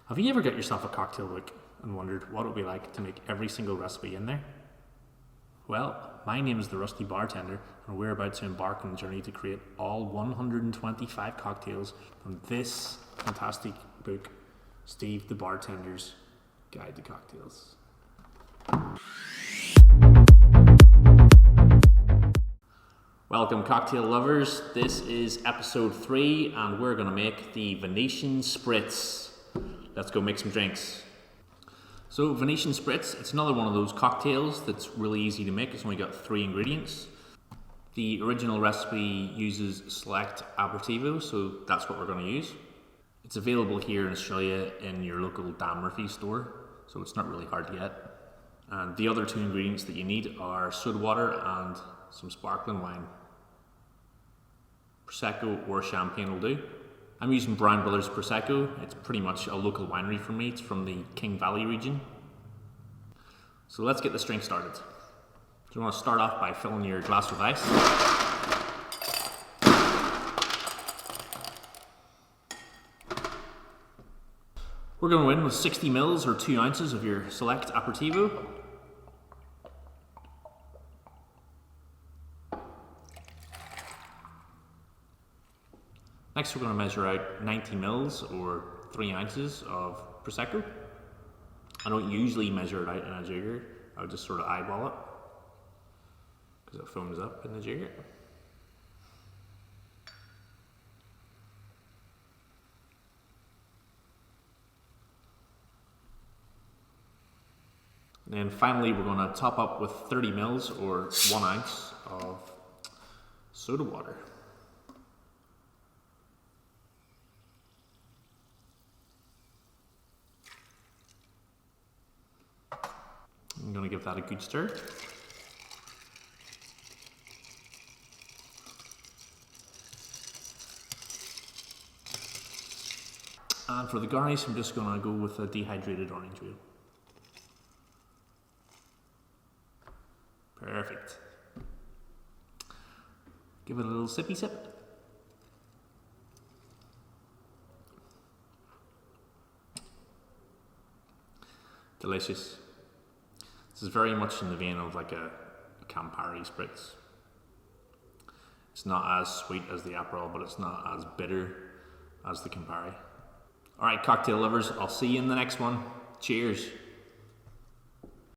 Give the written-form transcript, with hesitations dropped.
Have you ever got yourself a cocktail book and wondered what it would be like to make every single recipe in there? Well, my name is the Rusty Bartender, and we're about to embark on a journey to create all 125 cocktails from this fantastic book, Steve the Bartender's Guide to Cocktails. Welcome, cocktail lovers. This is episode 3, and we're going to make the Venetian Spritz. Let's go make some drinks. So Venetian Spritz, it's another one of those cocktails that's really easy to make. It's only got 3 ingredients. The original recipe uses select aperitivo, so that's what we're going to use. It's available here in Australia in your local Dan Murphy's store, so it's not really hard to get. And the other 2 ingredients that you need are soda water and some sparkling wine. Prosecco or champagne will do. I'm using Brown Brothers Prosecco. It's pretty much a local winery for me. It's from the King Valley region. So let's get this drink started. So you want to start off by filling your glass with ice. We're going to go in with 60 mils or 2 ounces of your select aperitivo. Next, we're going to measure out 90 mils or 3 ounces of Prosecco. I don't usually measure it out in a jigger. I would just sort of eyeball it because it foams up in the jigger. And then finally, we're going to top up with 30 mils or 1 ounce of soda water. I'm going to give that a good stir. And for the garnish, I'm just going to go with a dehydrated orange peel. Perfect. Give it a little sippy sip. Delicious. This is very much in the vein of like a Campari Spritz. It's not as sweet as the Aperol, but it's not as bitter as the Campari. Alright, cocktail lovers, I'll see you in the next one. Cheers.